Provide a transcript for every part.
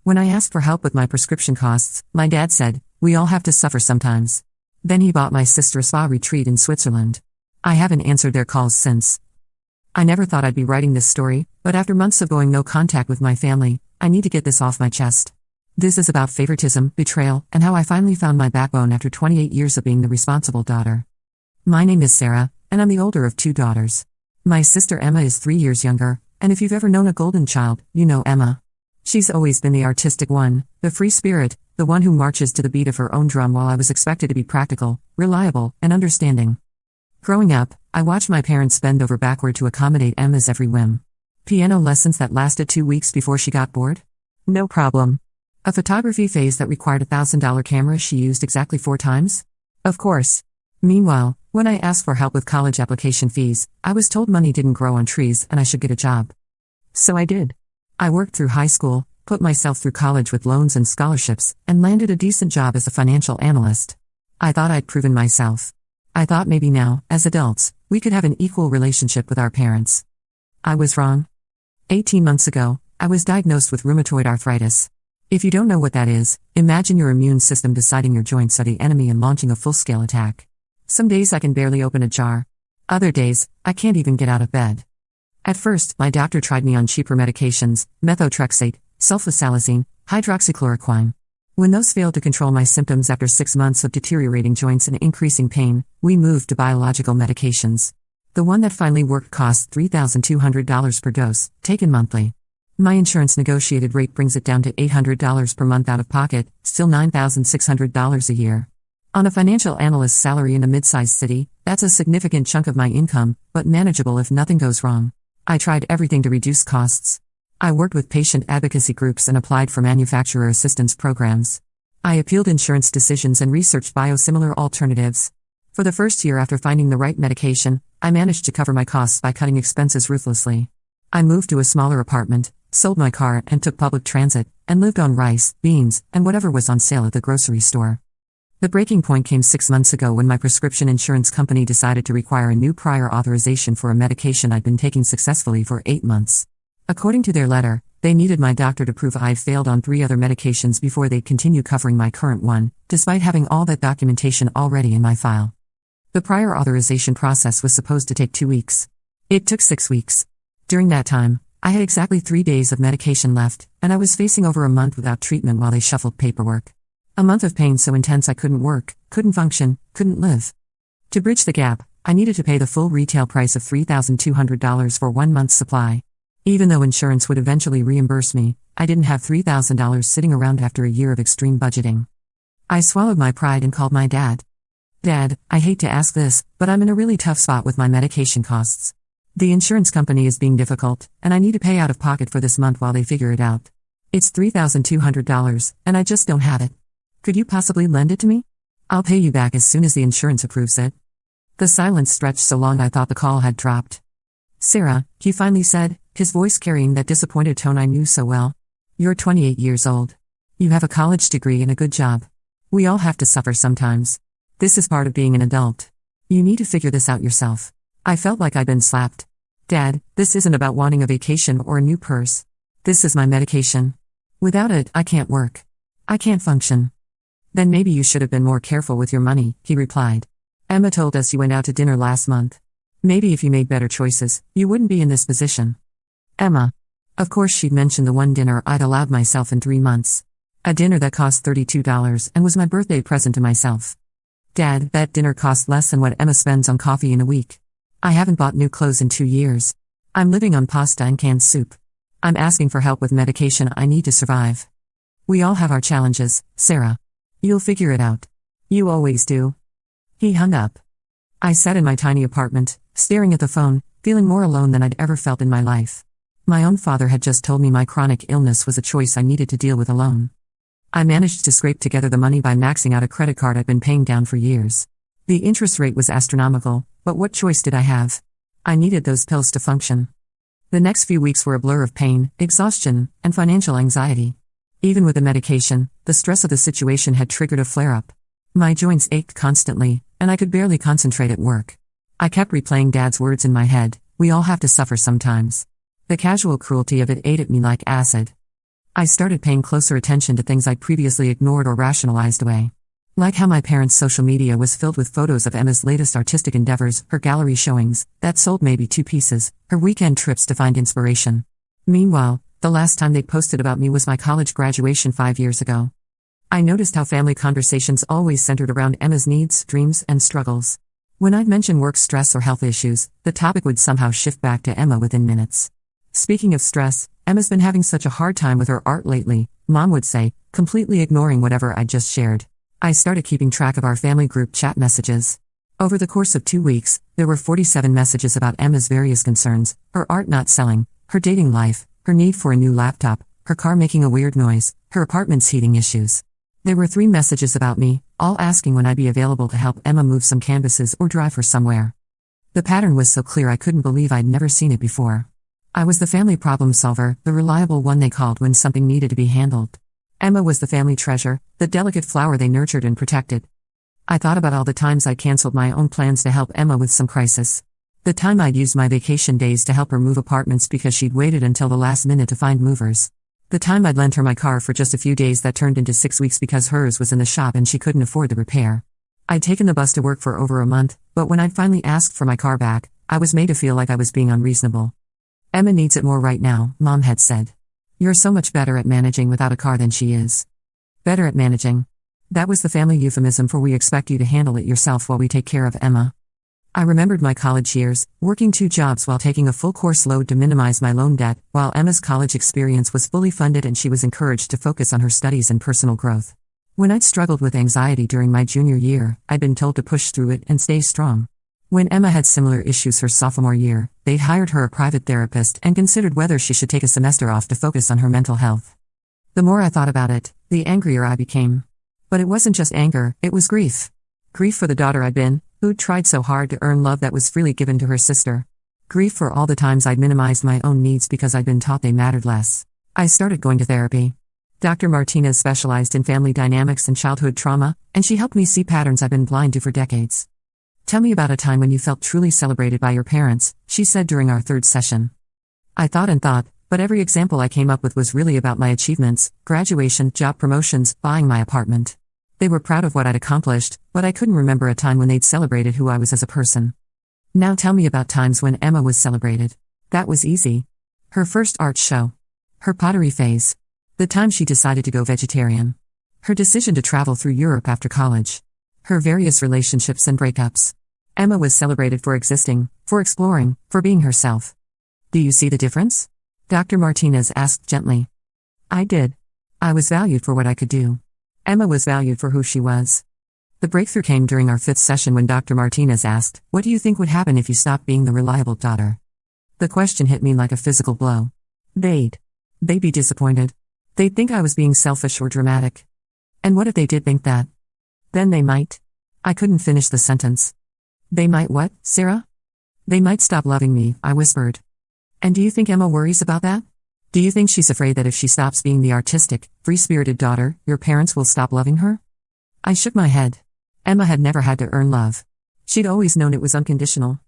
When I asked for help with my prescription costs, my dad said, "We all have to suffer sometimes." Then he bought my sister a spa retreat in Switzerland. I haven't answered their calls since. I never thought I'd be writing this story, but after months of going no contact with my family, I need to get this off my chest. This is about favoritism, betrayal, and how I finally found my backbone after 28 years of being the responsible daughter. My name is Sarah, and I'm the older of 2 daughters. My sister Emma is 3 years younger, and if you've ever known a golden child, you know Emma. She's always been the artistic one, the free spirit, the one who marches to the beat of her own drum, while I was expected to be practical, reliable, and understanding. Growing up, I watched my parents bend over backward to accommodate Emma's every whim. Piano lessons that lasted 2 weeks before she got bored? No problem. A photography phase that required a $1,000 camera she used exactly 4 times? Of course. Meanwhile, when I asked for help with college application fees, I was told money didn't grow on trees and I should get a job. So I did. I worked through high school, put myself through college with loans and scholarships, and landed a decent job as a financial analyst. I thought I'd proven myself. I thought maybe now, as adults, we could have an equal relationship with our parents. I was wrong. 18 months ago, I was diagnosed with rheumatoid arthritis. If you don't know what that is, imagine your immune system deciding your joints are the enemy and launching a full-scale attack. Some days I can barely open a jar. Other days, I can't even get out of bed. At first, my doctor tried me on cheaper medications, methotrexate, sulfasalazine, hydroxychloroquine. When those failed to control my symptoms after 6 months of deteriorating joints and increasing pain, we moved to biological medications. The one that finally worked cost $3,200 per dose, taken monthly. My insurance negotiated rate brings it down to $800 per month out of pocket, still $9,600 a year. On a financial analyst's salary in a mid-sized city, that's a significant chunk of my income, but manageable if nothing goes wrong. I tried everything to reduce costs. I worked with patient advocacy groups and applied for manufacturer assistance programs. I appealed insurance decisions and researched biosimilar alternatives. For the first year after finding the right medication, I managed to cover my costs by cutting expenses ruthlessly. I moved to a smaller apartment, sold my car and took public transit, and lived on rice, beans, and whatever was on sale at the grocery store. The breaking point came 6 months ago when my prescription insurance company decided to require a new prior authorization for a medication I'd been taking successfully for 8 months. According to their letter, they needed my doctor to prove I'd failed on 3 other medications before they'd continue covering my current one, despite having all that documentation already in my file. The prior authorization process was supposed to take 2 weeks. It took 6 weeks. During that time, I had exactly 3 days of medication left, and I was facing over a month without treatment while they shuffled paperwork. A month of pain so intense I couldn't work, couldn't function, couldn't live. To bridge the gap, I needed to pay the full retail price of $3,200 for 1 month's supply. Even though insurance would eventually reimburse me, I didn't have $3,000 sitting around after a year of extreme budgeting. I swallowed my pride and called my dad. "Dad, I hate to ask this, but I'm in a really tough spot with my medication costs. The insurance company is being difficult, and I need to pay out of pocket for this month while they figure it out. It's $3,200, and I just don't have it. Could you possibly lend it to me? I'll pay you back as soon as the insurance approves it." The silence stretched so long I thought the call had dropped. "Sarah," he finally said, his voice carrying that disappointed tone I knew so well. "You're 28 years old. You have a college degree and a good job. We all have to suffer sometimes. This is part of being an adult. You need to figure this out yourself." I felt like I'd been slapped. "Dad, this isn't about wanting a vacation or a new purse. This is my medication. Without it, I can't work. I can't function." "Then maybe you should have been more careful with your money," he replied. "Emma told us you went out to dinner last month. Maybe if you made better choices, you wouldn't be in this position." Emma. Of course she'd mentioned the one dinner I'd allowed myself in 3 months. A dinner that cost $32 and was my birthday present to myself. "Dad, that dinner cost less than what Emma spends on coffee in a week. I haven't bought new clothes in 2 years. I'm living on pasta and canned soup. I'm asking for help with medication I need to survive. We all have our challenges, Sarah. You'll figure it out. You always do." He hung up. I sat in my tiny apartment, staring at the phone, feeling more alone than I'd ever felt in my life. My own father had just told me my chronic illness was a choice I needed to deal with alone. I managed to scrape together the money by maxing out a credit card I'd been paying down for years. The interest rate was astronomical, but what choice did I have? I needed those pills to function. The next few weeks were a blur of pain, exhaustion, and financial anxiety. Even with the medication, the stress of the situation had triggered a flare-up. My joints ached constantly, and I could barely concentrate at work. I kept replaying Dad's words in my head, "We all have to suffer sometimes." The casual cruelty of it ate at me like acid. I started paying closer attention to things I'd previously ignored or rationalized away. Like how my parents' social media was filled with photos of Emma's latest artistic endeavors, her gallery showings, that sold maybe 2 pieces, her weekend trips to find inspiration. Meanwhile, the last time they posted about me was my college graduation 5 years ago. I noticed how family conversations always centered around Emma's needs, dreams, and struggles. When I'd mention work stress or health issues, the topic would somehow shift back to Emma within minutes. Speaking of stress, Emma's been having such a hard time with her art lately, Mom would say, completely ignoring whatever I'd just shared. I started keeping track of our family group chat messages. Over the course of 2 weeks, there were 47 messages about Emma's various concerns, her art not selling, her dating life, her need for a new laptop, her car making a weird noise, her apartment's heating issues. There were 3 messages about me, all asking when I'd be available to help Emma move some canvases or drive her somewhere. The pattern was so clear I couldn't believe I'd never seen it before. I was the family problem solver, the reliable one they called when something needed to be handled. Emma was the family treasure, the delicate flower they nurtured and protected. I thought about all the times I canceled my own plans to help Emma with some crisis. The time I'd used my vacation days to help her move apartments because she'd waited until the last minute to find movers. The time I'd lent her my car for just a few days that turned into 6 weeks because hers was in the shop and she couldn't afford the repair. I'd taken the bus to work for over a month, but when I'd finally asked for my car back, I was made to feel like I was being unreasonable. Emma needs it more right now, Mom had said. You're so much better at managing without a car than she is. Better at managing. That was the family euphemism for we expect you to handle it yourself while we take care of Emma. I remembered my college years, working 2 jobs while taking a full course load to minimize my loan debt, while Emma's college experience was fully funded and she was encouraged to focus on her studies and personal growth. When I'd struggled with anxiety during my junior year, I'd been told to push through it and stay strong. When Emma had similar issues her sophomore year, they'd hired her a private therapist and considered whether she should take a semester off to focus on her mental health. The more I thought about it, the angrier I became. But it wasn't just anger, it was grief. Grief for the daughter I'd been, who'd tried so hard to earn love that was freely given to her sister. Grief for all the times I'd minimized my own needs because I'd been taught they mattered less. I started going to therapy. Dr. Martinez specialized in family dynamics and childhood trauma, and she helped me see patterns I've been blind to for decades. Tell me about a time when you felt truly celebrated by your parents, she said during our 3rd session. I thought and thought, but every example I came up with was really about my achievements, graduation, job promotions, buying my apartment. They were proud of what I'd accomplished, but I couldn't remember a time when they'd celebrated who I was as a person. Now tell me about times when Emma was celebrated. That was easy. Her first art show. Her pottery phase. The time she decided to go vegetarian. Her decision to travel through Europe after college. Her various relationships and breakups. Emma was celebrated for existing, for exploring, for being herself. Do you see the difference? Dr. Martinez asked gently. I did. I was valued for what I could do. Emma was valued for who she was. The breakthrough came during our 5th session when Dr. Martinez asked, "What do you think would happen if you stopped being the reliable daughter?" The question hit me like a physical blow. They'd be disappointed. They'd think I was being selfish or dramatic. And what if they did think that? Then they might. I couldn't finish the sentence. They might what, Sarah? They might stop loving me, I whispered. And do you think Emma worries about that? Do you think she's afraid that if she stops being the artistic, free-spirited daughter, your parents will stop loving her? I shook my head. Emma had never had to earn love. She'd always known it was unconditional.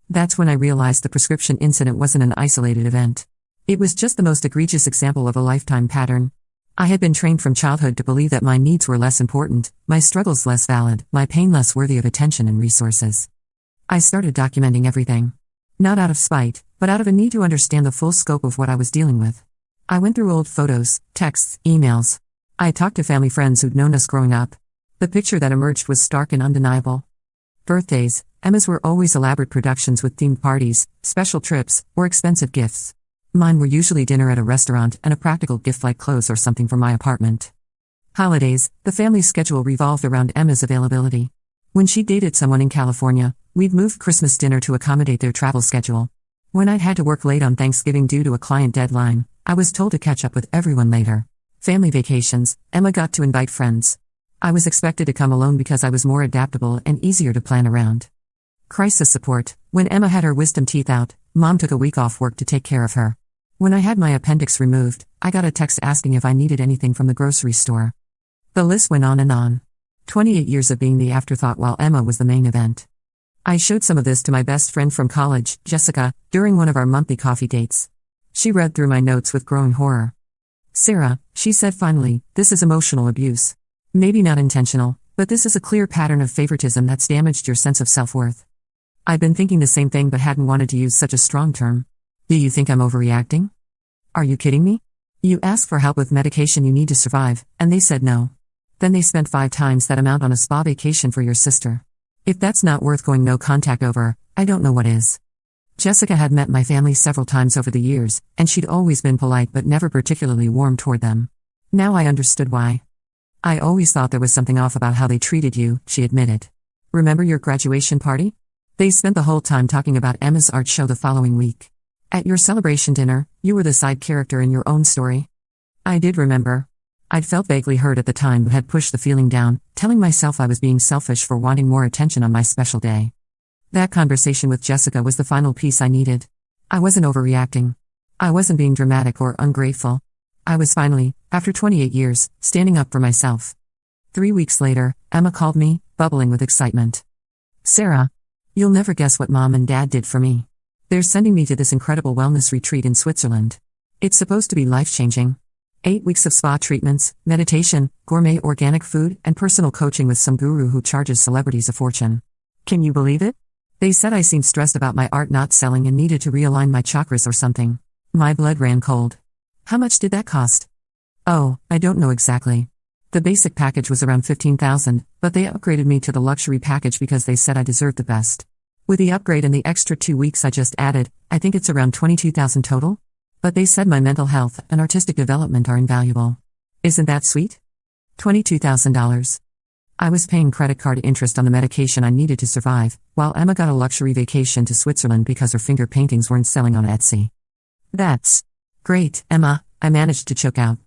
That's when I realized the prescription incident wasn't an isolated event. It was just the most egregious example of a lifetime pattern. I had been trained from childhood to believe that my needs were less important, my struggles less valid, my pain less worthy of attention and resources. I started documenting everything. Not out of spite, but out of a need to understand the full scope of what I was dealing with. I went through old photos, texts, emails. I talked to family friends who'd known us growing up. The picture that emerged was stark and undeniable. Birthdays, Emma's were always elaborate productions with themed parties, special trips, or expensive gifts. Mine were usually dinner at a restaurant and a practical gift like clothes or something for my apartment. Holidays, the family's schedule revolved around Emma's availability. When she dated someone in California, we'd moved Christmas dinner to accommodate their travel schedule. When I'd had to work late on Thanksgiving due to a client deadline, I was told to catch up with everyone later. Family vacations, Emma got to invite friends. I was expected to come alone because I was more adaptable and easier to plan around. Crisis support, when Emma had her wisdom teeth out, Mom took a week off work to take care of her. When I had my appendix removed, I got a text asking if I needed anything from the grocery store. The list went on and on. 28 years of being the afterthought while Emma was the main event. I showed some of this to my best friend from college, Jessica, during one of our monthly coffee dates. She read through my notes with growing horror. Sarah, she said finally, this is emotional abuse. Maybe not intentional, but this is a clear pattern of favoritism that's damaged your sense of self-worth. I'd been thinking the same thing but hadn't wanted to use such a strong term. Do you think I'm overreacting? Are you kidding me? You asked for help with medication you need to survive, and they said no. Then they spent 5 times that amount on a spa vacation for your sister. If that's not worth going no contact over, I don't know what is. Jessica had met my family several times over the years, and she'd always been polite but never particularly warm toward them. Now I understood why. I always thought there was something off about how they treated you, she admitted. Remember your graduation party? They spent the whole time talking about Emma's art show the following week. At your celebration dinner, you were the side character in your own story. I did remember. I'd felt vaguely hurt at the time but had pushed the feeling down, telling myself I was being selfish for wanting more attention on my special day. That conversation with Jessica was the final piece I needed. I wasn't overreacting. I wasn't being dramatic or ungrateful. I was finally, after 28 years, standing up for myself. 3 weeks later, Emma called me, bubbling with excitement. Sarah, you'll never guess what Mom and Dad did for me. They're sending me to this incredible wellness retreat in Switzerland. It's supposed to be life-changing. 8 weeks of spa treatments, meditation, gourmet organic food, and personal coaching with some guru who charges celebrities a fortune. Can you believe it? They said I seemed stressed about my art not selling and needed to realign my chakras or something. My blood ran cold. How much did that cost? Oh, I don't know exactly. The basic package was around $15,000, but they upgraded me to the luxury package because they said I deserved the best. With the upgrade and the extra 2 weeks I just added, I think it's around $22,000 total. But they said my mental health and artistic development are invaluable. Isn't that sweet? $22,000. I was paying credit card interest on the medication I needed to survive, while Emma got a luxury vacation to Switzerland because her finger paintings weren't selling on Etsy. That's great, Emma, I managed to choke out.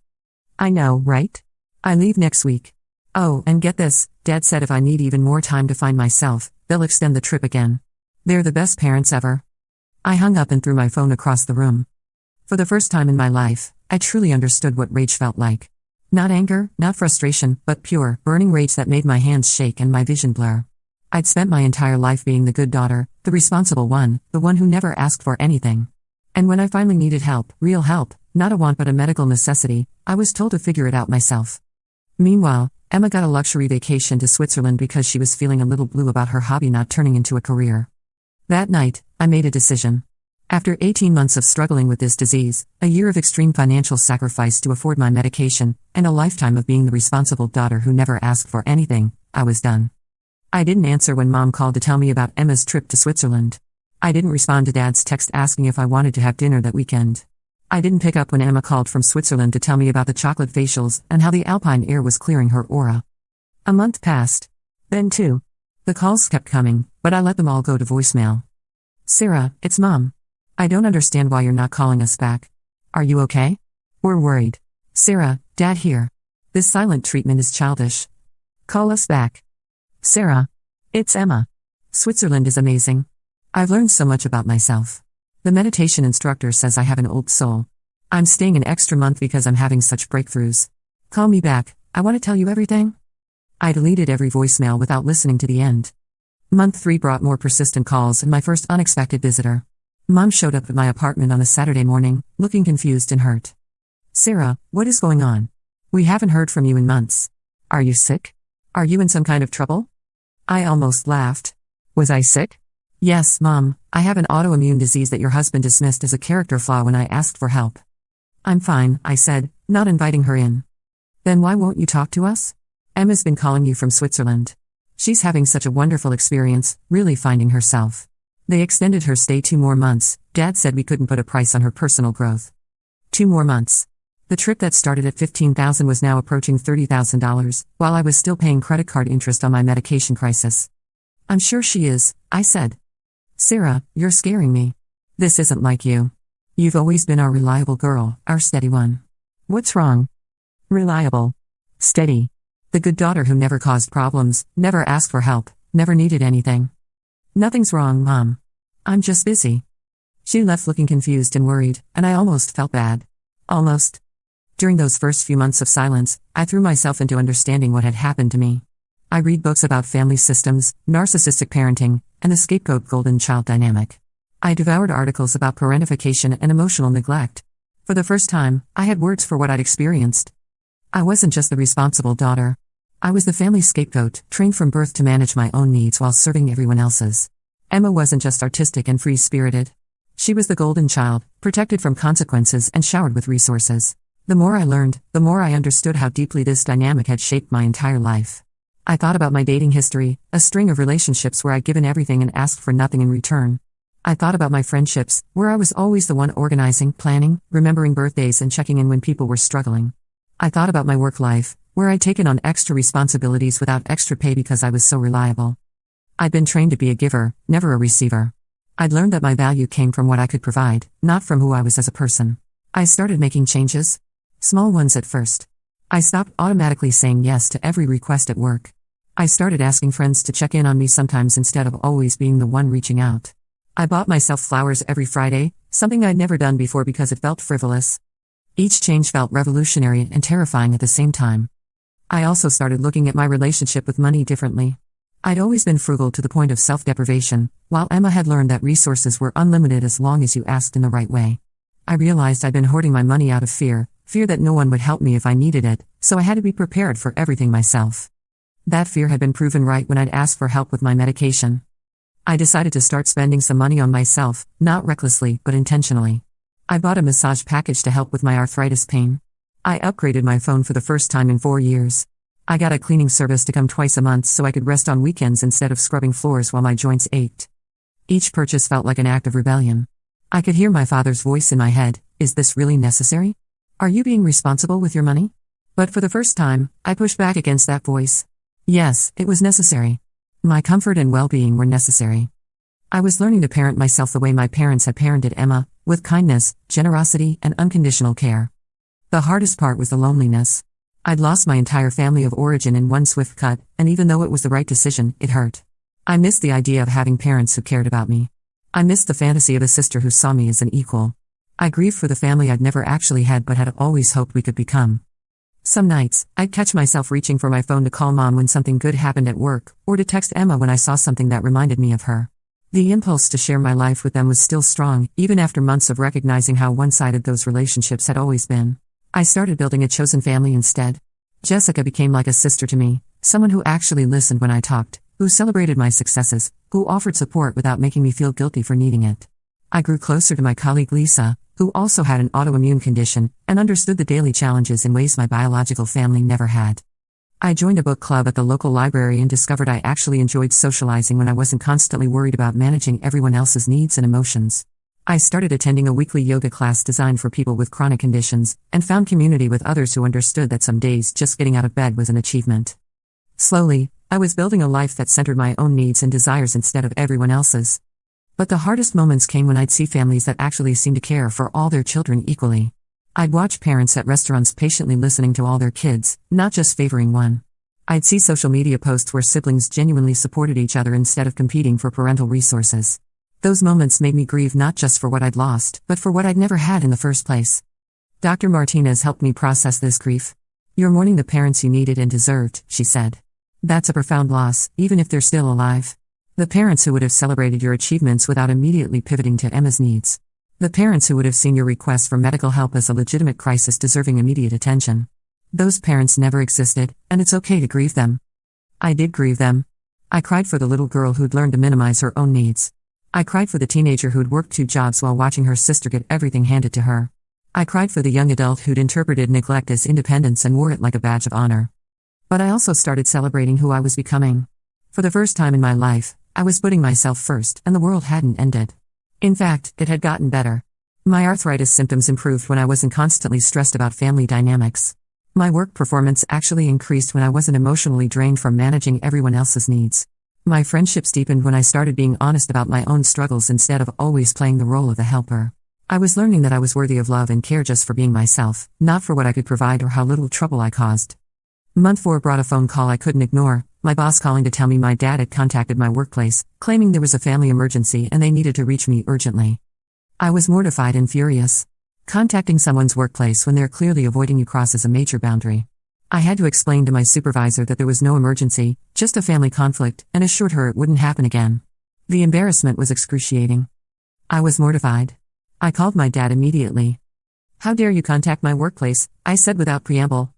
I know, right? I leave next week. Oh, and get this, Dad said if I need even more time to find myself, they'll extend the trip again. They're the best parents ever. I hung up and threw my phone across the room. For the first time in my life, I truly understood what rage felt like. Not anger, not frustration, but pure, burning rage that made my hands shake and my vision blur. I'd spent my entire life being the good daughter, the responsible one, the one who never asked for anything. And when I finally needed help, real help, not a want but a medical necessity, I was told to figure it out myself. Meanwhile, Emma got a luxury vacation to Switzerland because she was feeling a little blue about her hobby not turning into a career. That night, I made a decision. After 18 months of struggling with this disease, a year of extreme financial sacrifice to afford my medication, and a lifetime of being the responsible daughter who never asked for anything, I was done. I didn't answer when Mom called to tell me about Emma's trip to Switzerland. I didn't respond to Dad's text asking if I wanted to have dinner that weekend. I didn't pick up when Emma called from Switzerland to tell me about the chocolate facials and how the alpine air was clearing her aura. A month passed. Then 2. The calls kept coming, but I let them all go to voicemail. Sarah, it's Mom. I don't understand why you're not calling us back. Are you okay? We're worried. Sarah, Dad here. This silent treatment is childish. Call us back. Sarah. It's Emma. Switzerland is amazing. I've learned so much about myself. The meditation instructor says I have an old soul. I'm staying an extra month because I'm having such breakthroughs. Call me back, I want to tell you everything. I deleted every voicemail without listening to the end. Month 3 brought more persistent calls and my first unexpected visitor. Mom showed up at my apartment on a Saturday morning, looking confused and hurt. Sarah, what is going on? We haven't heard from you in months. Are you sick? Are you in some kind of trouble? I almost laughed. Was I sick? Yes, Mom, I have an autoimmune disease that your husband dismissed as a character flaw when I asked for help. I'm fine, I said, not inviting her in. Then why won't you talk to us? Emma's been calling you from Switzerland. She's having such a wonderful experience, really finding herself. They extended her stay 2 more months. Dad said we couldn't put a price on her personal growth. 2 more months. The trip that started at $15,000 was now approaching $30,000, while I was still paying credit card interest on my medication crisis. I'm sure she is, I said. Sarah, you're scaring me. This isn't like you. You've always been our reliable girl, our steady one. What's wrong? Reliable. Steady. The good daughter who never caused problems, never asked for help, never needed anything. Nothing's wrong, Mom. I'm just busy. She left looking confused and worried, and I almost felt bad. Almost. During those first few months of silence, I threw myself into understanding what had happened to me. I read books about family systems, narcissistic parenting, and the scapegoat golden child dynamic. I devoured articles about parentification and emotional neglect. For the first time, I had words for what I'd experienced. I wasn't just the responsible daughter. I was the family scapegoat, trained from birth to manage my own needs while serving everyone else's. Emma wasn't just artistic and free-spirited. She was the golden child, protected from consequences and showered with resources. The more I learned, the more I understood how deeply this dynamic had shaped my entire life. I thought about my dating history, a string of relationships where I'd given everything and asked for nothing in return. I thought about my friendships, where I was always the one organizing, planning, remembering birthdays and checking in when people were struggling. I thought about my work life, where I'd taken on extra responsibilities without extra pay because I was so reliable. I'd been trained to be a giver, never a receiver. I'd learned that my value came from what I could provide, not from who I was as a person. I started making changes. Small ones at first. I stopped automatically saying yes to every request at work. I started asking friends to check in on me sometimes instead of always being the one reaching out. I bought myself flowers every Friday, something I'd never done before because it felt frivolous. Each change felt revolutionary and terrifying at the same time. I also started looking at my relationship with money differently. I'd always been frugal to the point of self-deprivation, while Emma had learned that resources were unlimited as long as you asked in the right way. I realized I'd been hoarding my money out of fear that no one would help me if I needed it, so I had to be prepared for everything myself. That fear had been proven right when I'd asked for help with my medication. I decided to start spending some money on myself, not recklessly, but intentionally. I bought a massage package to help with my arthritis pain. I upgraded my phone for the first time in 4 years. I got a cleaning service to come twice a month so I could rest on weekends instead of scrubbing floors while my joints ached. Each purchase felt like an act of rebellion. I could hear my father's voice in my head, "Is this really necessary? Are you being responsible with your money?" But for the first time, I pushed back against that voice. Yes, it was necessary. My comfort and well-being were necessary. I was learning to parent myself the way my parents had parented Emma, with kindness, generosity, and unconditional care. The hardest part was the loneliness. I'd lost my entire family of origin in one swift cut, and even though it was the right decision, it hurt. I missed the idea of having parents who cared about me. I missed the fantasy of a sister who saw me as an equal. I grieved for the family I'd never actually had but had always hoped we could become. Some nights, I'd catch myself reaching for my phone to call Mom when something good happened at work, or to text Emma when I saw something that reminded me of her. The impulse to share my life with them was still strong, even after months of recognizing how one-sided those relationships had always been. I started building a chosen family instead. Jessica became like a sister to me, someone who actually listened when I talked, who celebrated my successes, who offered support without making me feel guilty for needing it. I grew closer to my colleague Lisa, who also had an autoimmune condition, and understood the daily challenges in ways my biological family never had. I joined a book club at the local library and discovered I actually enjoyed socializing when I wasn't constantly worried about managing everyone else's needs and emotions. I started attending a weekly yoga class designed for people with chronic conditions, and found community with others who understood that some days just getting out of bed was an achievement. Slowly, I was building a life that centered my own needs and desires instead of everyone else's. But the hardest moments came when I'd see families that actually seemed to care for all their children equally. I'd watch parents at restaurants patiently listening to all their kids, not just favoring one. I'd see social media posts where siblings genuinely supported each other instead of competing for parental resources. Those moments made me grieve not just for what I'd lost, but for what I'd never had in the first place. Dr. Martinez helped me process this grief. "You're mourning the parents you needed and deserved," she said. "That's a profound loss, even if they're still alive. The parents who would have celebrated your achievements without immediately pivoting to Emma's needs. The parents who would have seen your request for medical help as a legitimate crisis deserving immediate attention. Those parents never existed, and it's okay to grieve them." I did grieve them. I cried for the little girl who'd learned to minimize her own needs. I cried for the teenager who'd worked 2 jobs while watching her sister get everything handed to her. I cried for the young adult who'd interpreted neglect as independence and wore it like a badge of honor. But I also started celebrating who I was becoming. For the first time in my life, I was putting myself first, and the world hadn't ended. In fact, it had gotten better. My arthritis symptoms improved when I wasn't constantly stressed about family dynamics. My work performance actually increased when I wasn't emotionally drained from managing everyone else's needs. My friendships deepened when I started being honest about my own struggles instead of always playing the role of the helper. I was learning that I was worthy of love and care just for being myself, not for what I could provide or how little trouble I caused. Month 4 brought a phone call I couldn't ignore, my boss calling to tell me my dad had contacted my workplace, claiming there was a family emergency and they needed to reach me urgently. I was mortified and furious. Contacting someone's workplace when they're clearly avoiding you crosses a major boundary. I had to explain to my supervisor that there was no emergency, just a family conflict, and assured her it wouldn't happen again. The embarrassment was excruciating. I was mortified. I called my dad immediately. How dare you contact my workplace, I said without preamble.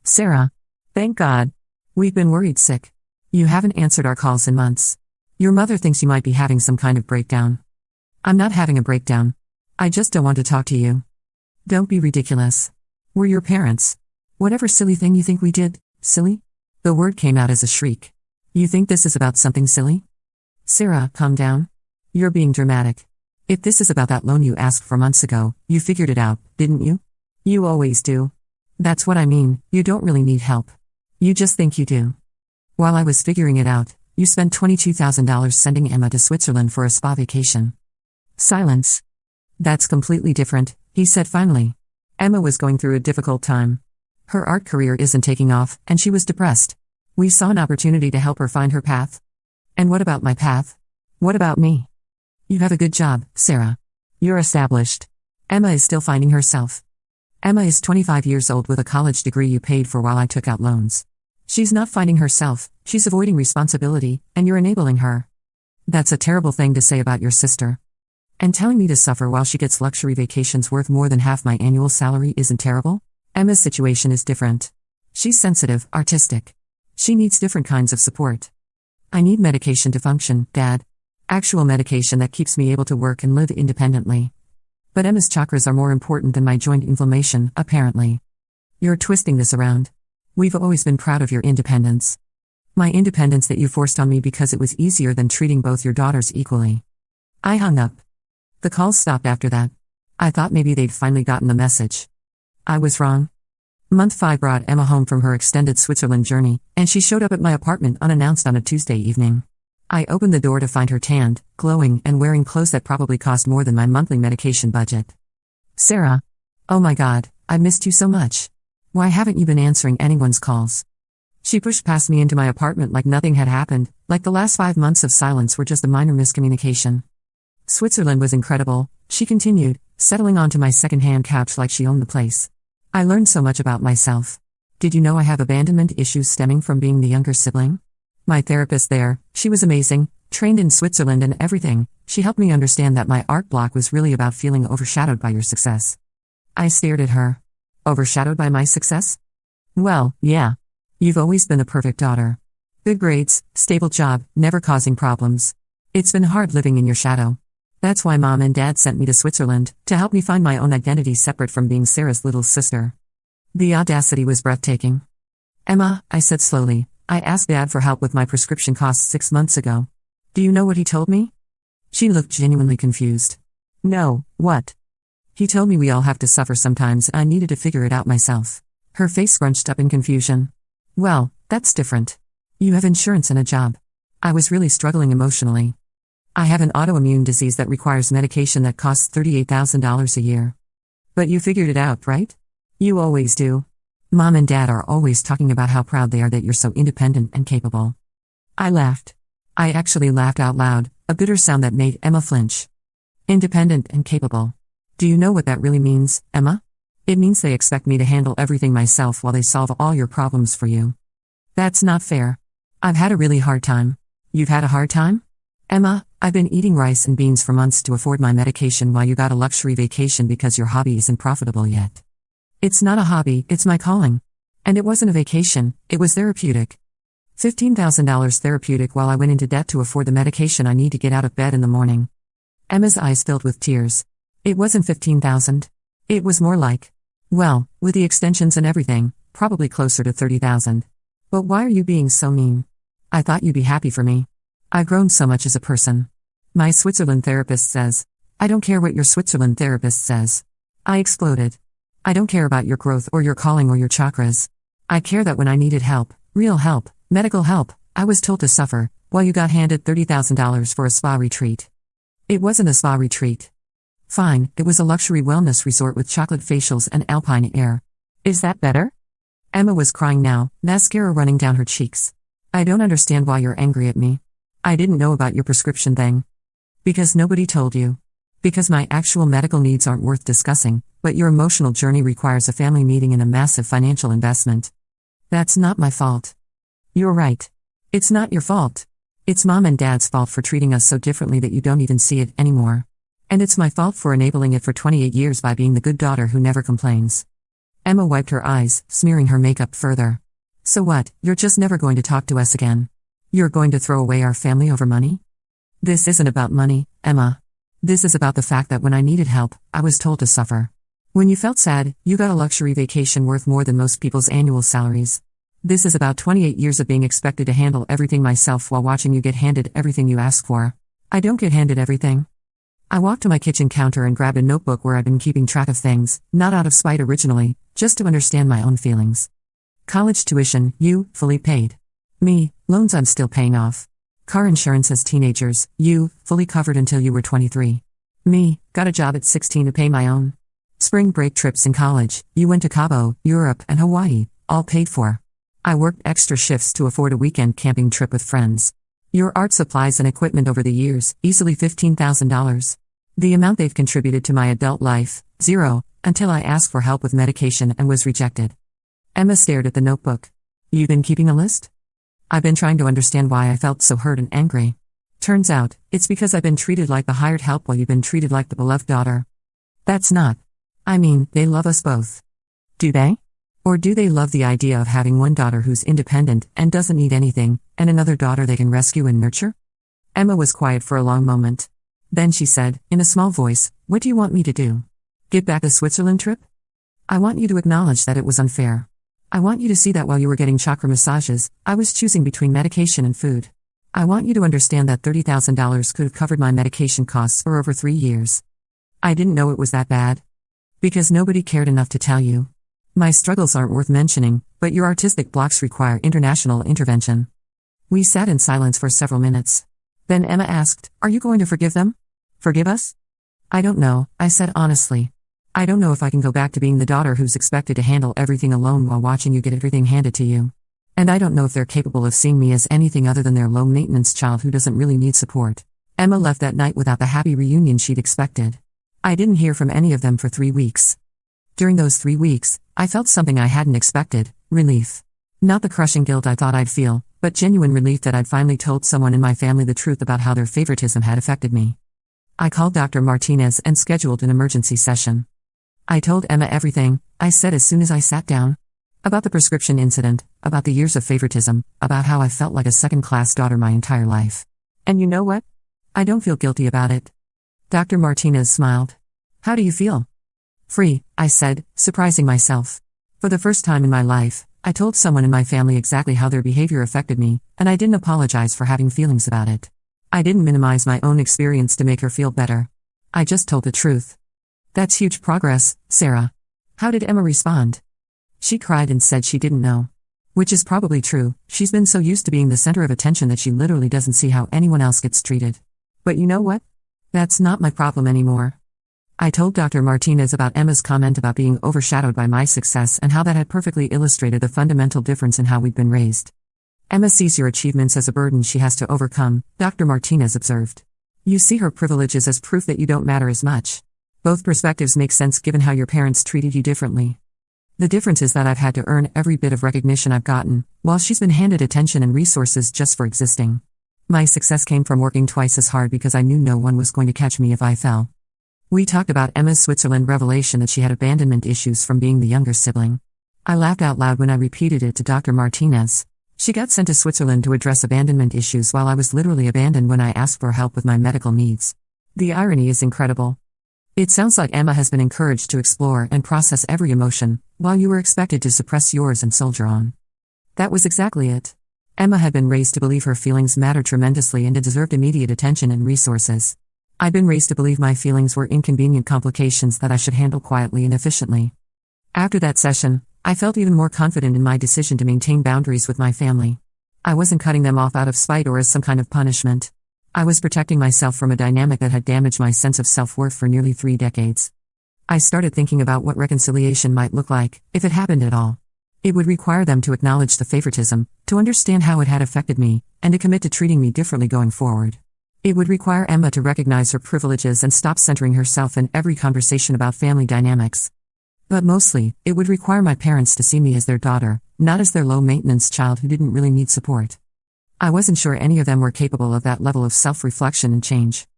Sarah. Thank God. We've been worried sick. You haven't answered our calls in months. Your mother thinks you might be having some kind of breakdown. I'm not having a breakdown. I just don't want to talk to you. Don't be ridiculous. We're your parents. Whatever silly thing you think we did, silly? The word came out as a shriek. You think this is about something silly? Sarah, calm down. You're being dramatic. If this is about that loan you asked for months ago, you figured it out, didn't you? You always do. That's what I mean, you don't really need help. You just think you do. While I was figuring it out, you spent $22,000 sending Emma to Switzerland for a spa vacation. Silence. That's completely different, he said finally. Emma was going through a difficult time. Her art career isn't taking off, and she was depressed. We saw an opportunity to help her find her path. And what about my path? What about me? You have a good job, Sarah. You're established. Emma is still finding herself. Emma is 25 years old with a college degree you paid for while I took out loans. She's not finding herself, she's avoiding responsibility, and you're enabling her. That's a terrible thing to say about your sister. And telling me to suffer while she gets luxury vacations worth more than half my annual salary isn't terrible? Emma's situation is different. She's sensitive, artistic. She needs different kinds of support. I need medication to function, Dad. Actual medication that keeps me able to work and live independently. But Emma's chakras are more important than my joint inflammation, apparently. You're twisting this around. We've always been proud of your independence. My independence that you forced on me because it was easier than treating both your daughters equally. I hung up. The calls stopped after that. I thought maybe they'd finally gotten the message. I was wrong. Month 5 brought Emma home from her extended Switzerland journey, and she showed up at my apartment unannounced on a Tuesday evening. I opened the door to find her tanned, glowing, and wearing clothes that probably cost more than my monthly medication budget. Sarah. Oh my God, I missed you so much. Why haven't you been answering anyone's calls? She pushed past me into my apartment like nothing had happened, like the last 5 months of silence were just a minor miscommunication. Switzerland was incredible, she continued, settling onto my second-hand couch like she owned the place. I learned so much about myself. Did you know I have abandonment issues stemming from being the younger sibling? My therapist there, she was amazing, trained in Switzerland and everything, she helped me understand that my art block was really about feeling overshadowed by your success. I stared at her. Overshadowed by my success? Well, yeah. You've always been a perfect daughter. Good grades, stable job, never causing problems. It's been hard living in your shadow. That's why Mom and Dad sent me to Switzerland, to help me find my own identity separate from being Sarah's little sister. The audacity was breathtaking. Emma, I said slowly, I asked Dad for help with my prescription costs 6 months ago. Do you know what he told me? She looked genuinely confused. No, what? He told me we all have to suffer sometimes and I needed to figure it out myself. Her face scrunched up in confusion. Well, that's different. You have insurance and a job. I was really struggling emotionally. I have an autoimmune disease that requires medication that costs $38,000 a year. But you figured it out, right? You always do. Mom and Dad are always talking about how proud they are that you're so independent and capable. I laughed. I actually laughed out loud, a bitter sound that made Emma flinch. Independent and capable. Do you know what that really means, Emma? It means they expect me to handle everything myself while they solve all your problems for you. That's not fair. I've had a really hard time. You've had a hard time? Emma, I've been eating rice and beans for months to afford my medication while you got a luxury vacation because your hobby isn't profitable yet. It's not a hobby, it's my calling. And it wasn't a vacation, it was therapeutic. $15,000 therapeutic while I went into debt to afford the medication I need to get out of bed in the morning. Emma's eyes filled with tears. It wasn't $15,000. It was more like, well, with the extensions and everything, probably closer to $30,000. But why are you being so mean? I thought you'd be happy for me. I've grown so much as a person. My Switzerland therapist says. I don't care what your Switzerland therapist says. I exploded. I don't care about your growth or your calling or your chakras. I care that when I needed help, real help, medical help, I was told to suffer, while you got handed $30,000 for a spa retreat. It wasn't a spa retreat. Fine, it was a luxury wellness resort with chocolate facials and alpine air. Is that better? Emma was crying now, mascara running down her cheeks. I don't understand why you're angry at me. I didn't know about your prescription thing. Because nobody told you. Because my actual medical needs aren't worth discussing, but your emotional journey requires a family meeting and a massive financial investment. That's not my fault. You're right. It's not your fault. It's Mom and Dad's fault for treating us so differently that you don't even see it anymore. And it's my fault for enabling it for 28 years by being the good daughter who never complains. Emma wiped her eyes, smearing her makeup further. So what, you're just never going to talk to us again? You're going to throw away our family over money? This isn't about money, Emma. This is about the fact that when I needed help, I was told to suffer. When you felt sad, you got a luxury vacation worth more than most people's annual salaries. This is about 28 years of being expected to handle everything myself while watching you get handed everything you ask for. I don't get handed everything. I walked to my kitchen counter and grabbed a notebook where I'd been keeping track of things, not out of spite originally, just to understand my own feelings. College tuition, you, fully paid. Me, loans I'm still paying off. Car insurance as teenagers, you, fully covered until you were 23. Me, got a job at 16 to pay my own. Spring break trips in college, you went to Cabo, Europe, and Hawaii, all paid for. I worked extra shifts to afford a weekend camping trip with friends. Your art supplies and equipment over the years, easily $15,000. The amount they've contributed to my adult life, zero, until I asked for help with medication and was rejected. Emma stared at the notebook. You've been keeping a list? I've been trying to understand why I felt so hurt and angry. Turns out, it's because I've been treated like the hired help while you've been treated like the beloved daughter. That's not. I mean, they love us both. Do they? Or do they love the idea of having one daughter who's independent and doesn't need anything, and another daughter they can rescue and nurture? Emma was quiet for a long moment. Then she said, in a small voice, what do you want me to do? Get back the Switzerland trip? I want you to acknowledge that it was unfair. I want you to see that while you were getting chakra massages, I was choosing between medication and food. I want you to understand that $30,000 could have covered my medication costs for over 3 years. I didn't know it was that bad. Because nobody cared enough to tell you. My struggles aren't worth mentioning, but your artistic blocks require international intervention. We sat in silence for several minutes. Then Emma asked, are you going to forgive them? Forgive us? I don't know, I said honestly. I don't know if I can go back to being the daughter who's expected to handle everything alone while watching you get everything handed to you. And I don't know if they're capable of seeing me as anything other than their low-maintenance child who doesn't really need support. Emma left that night without the happy reunion she'd expected. I didn't hear from any of them for 3 weeks. During those 3 weeks, I felt something I hadn't expected, relief. Not the crushing guilt I thought I'd feel, but genuine relief that I'd finally told someone in my family the truth about how their favoritism had affected me. I called Dr. Martinez and scheduled an emergency session. I told Emma everything, I said as soon as I sat down. About the prescription incident, about the years of favoritism, about how I felt like a second-class daughter my entire life. And you know what? I don't feel guilty about it. Dr. Martinez smiled. How do you feel? Free, I said, surprising myself. For the first time in my life, I told someone in my family exactly how their behavior affected me, and I didn't apologize for having feelings about it. I didn't minimize my own experience to make her feel better. I just told the truth. That's huge progress, Sarah. How did Emma respond? She cried and said she didn't know. Which is probably true, she's been so used to being the center of attention that she literally doesn't see how anyone else gets treated. But you know what? That's not my problem anymore. I told Dr. Martinez about Emma's comment about being overshadowed by my success and how that had perfectly illustrated the fundamental difference in how we'd been raised. Emma sees your achievements as a burden she has to overcome, Dr. Martinez observed. You see her privileges as proof that you don't matter as much. Both perspectives make sense given how your parents treated you differently. The difference is that I've had to earn every bit of recognition I've gotten, while she's been handed attention and resources just for existing. My success came from working twice as hard because I knew no one was going to catch me if I fell. We talked about Emma's Switzerland revelation that she had abandonment issues from being the younger sibling. I laughed out loud when I repeated it to Dr. Martinez. She got sent to Switzerland to address abandonment issues while I was literally abandoned when I asked for help with my medical needs. The irony is incredible. It sounds like Emma has been encouraged to explore and process every emotion, while you were expected to suppress yours and soldier on. That was exactly it. Emma had been raised to believe her feelings mattered tremendously and deserved immediate attention and resources. I'd been raised to believe my feelings were inconvenient complications that I should handle quietly and efficiently. After that session, I felt even more confident in my decision to maintain boundaries with my family. I wasn't cutting them off out of spite or as some kind of punishment. I was protecting myself from a dynamic that had damaged my sense of self-worth for nearly 3 decades. I started thinking about what reconciliation might look like, if it happened at all. It would require them to acknowledge the favoritism, to understand how it had affected me, and to commit to treating me differently going forward. It would require Emma to recognize her privileges and stop centering herself in every conversation about family dynamics. But mostly, it would require my parents to see me as their daughter, not as their low-maintenance child who didn't really need support. I wasn't sure any of them were capable of that level of self-reflection and change.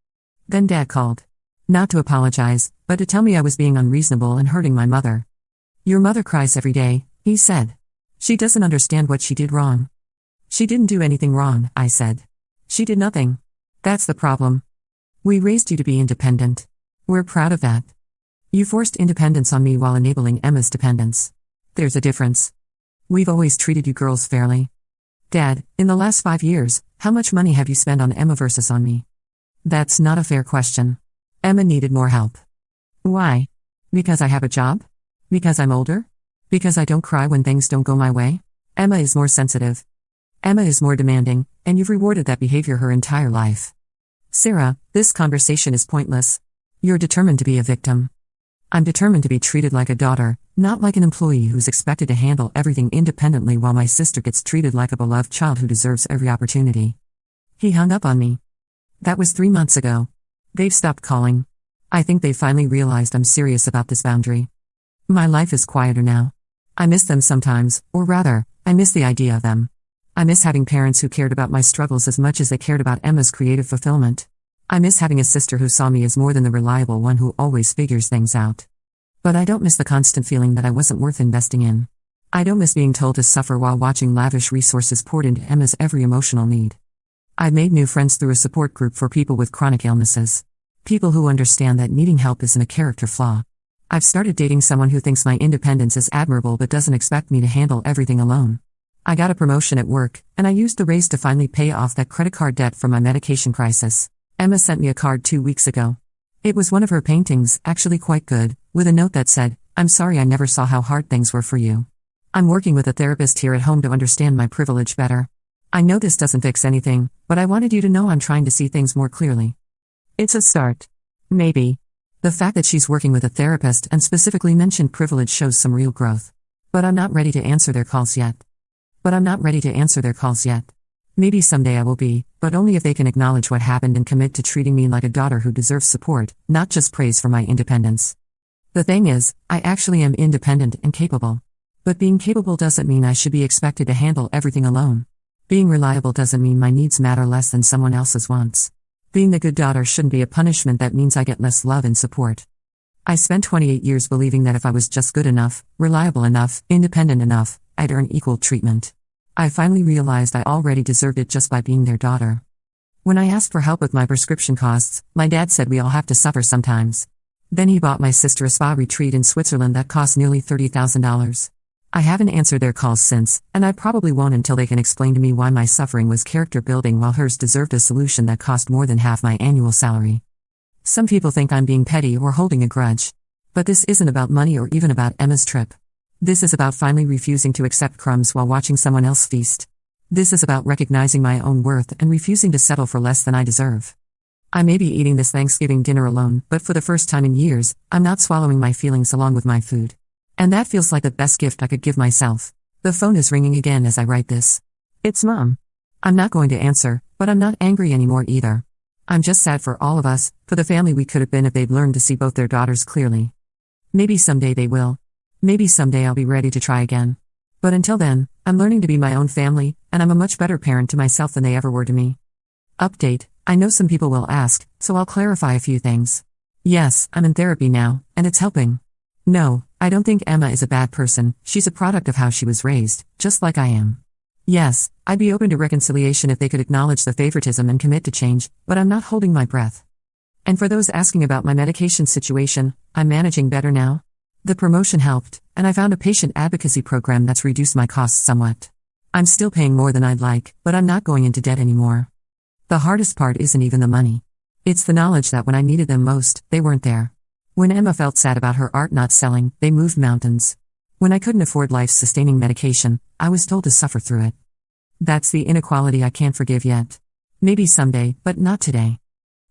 Then Dad called. Not to apologize, but to tell me I was being unreasonable and hurting my mother. Your mother cries every day, he said. She doesn't understand what she did wrong. She didn't do anything wrong, I said. She did nothing. That's the problem. We raised you to be independent. We're proud of that. You forced independence on me while enabling Emma's dependence. There's a difference. We've always treated you girls fairly. Dad, in the last 5 years, how much money have you spent on Emma versus on me? That's not a fair question. Emma needed more help. Why? Because I have a job? Because I'm older? Because I don't cry when things don't go my way? Emma is more sensitive. Emma is more demanding, and you've rewarded that behavior her entire life. Sarah, this conversation is pointless. You're determined to be a victim. I'm determined to be treated like a daughter, not like an employee who's expected to handle everything independently while my sister gets treated like a beloved child who deserves every opportunity. He hung up on me. That was 3 months ago. They've stopped calling. I think they finally realized I'm serious about this boundary. My life is quieter now. I miss them sometimes, or rather, I miss the idea of them. I miss having parents who cared about my struggles as much as they cared about Emma's creative fulfillment. I miss having a sister who saw me as more than the reliable one who always figures things out. But I don't miss the constant feeling that I wasn't worth investing in. I don't miss being told to suffer while watching lavish resources poured into Emma's every emotional need. I've made new friends through a support group for people with chronic illnesses. People who understand that needing help isn't a character flaw. I've started dating someone who thinks my independence is admirable but doesn't expect me to handle everything alone. I got a promotion at work, and I used the raise to finally pay off that credit card debt from my medication crisis. Emma sent me a card 2 weeks ago. It was one of her paintings, actually quite good, with a note that said, "I'm sorry I never saw how hard things were for you. I'm working with a therapist here at home to understand my privilege better. I know this doesn't fix anything, but I wanted you to know I'm trying to see things more clearly." It's a start. Maybe. The fact that she's working with a therapist and specifically mentioned privilege shows some real growth. But I'm not ready to answer their calls yet. Maybe someday I will be, but only if they can acknowledge what happened and commit to treating me like a daughter who deserves support, not just praise for my independence. The thing is, I actually am independent and capable. But being capable doesn't mean I should be expected to handle everything alone. Being reliable doesn't mean my needs matter less than someone else's wants. Being the good daughter shouldn't be a punishment that means I get less love and support. I spent 28 years believing that if I was just good enough, reliable enough, independent enough, I'd earn equal treatment. I finally realized I already deserved it just by being their daughter. When I asked for help with my prescription costs, my dad said we all have to suffer sometimes. Then he bought my sister a spa retreat in Switzerland that cost nearly $30,000. I haven't answered their calls since, and I probably won't until they can explain to me why my suffering was character building while hers deserved a solution that cost more than half my annual salary. Some people think I'm being petty or holding a grudge. But this isn't about money or even about Emma's trip. This is about finally refusing to accept crumbs while watching someone else feast. This is about recognizing my own worth and refusing to settle for less than I deserve. I may be eating this Thanksgiving dinner alone, but for the first time in years, I'm not swallowing my feelings along with my food. And that feels like the best gift I could give myself. The phone is ringing again as I write this. It's Mom. I'm not going to answer, but I'm not angry anymore either. I'm just sad for all of us, for the family we could have been if they'd learned to see both their daughters clearly. Maybe someday they will. Maybe someday I'll be ready to try again. But until then, I'm learning to be my own family, and I'm a much better parent to myself than they ever were to me. Update: I know some people will ask, so I'll clarify a few things. Yes, I'm in therapy now, and it's helping. No, I don't think Emma is a bad person, she's a product of how she was raised, just like I am. Yes, I'd be open to reconciliation if they could acknowledge the favoritism and commit to change, but I'm not holding my breath. And for those asking about my medication situation, I'm managing better now. The promotion helped, and I found a patient advocacy program that's reduced my costs somewhat. I'm still paying more than I'd like, but I'm not going into debt anymore. The hardest part isn't even the money. It's the knowledge that when I needed them most, they weren't there. When Emma felt sad about her art not selling, they moved mountains. When I couldn't afford life-sustaining medication, I was told to suffer through it. That's the inequality I can't forgive yet. Maybe someday, but not today.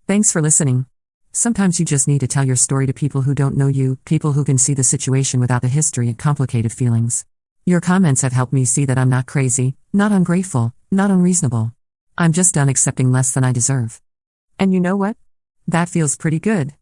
Thanks for listening. Sometimes you just need to tell your story to people who don't know you, people who can see the situation without the history and complicated feelings. Your comments have helped me see that I'm not crazy, not ungrateful, not unreasonable. I'm just done accepting less than I deserve. And you know what? That feels pretty good.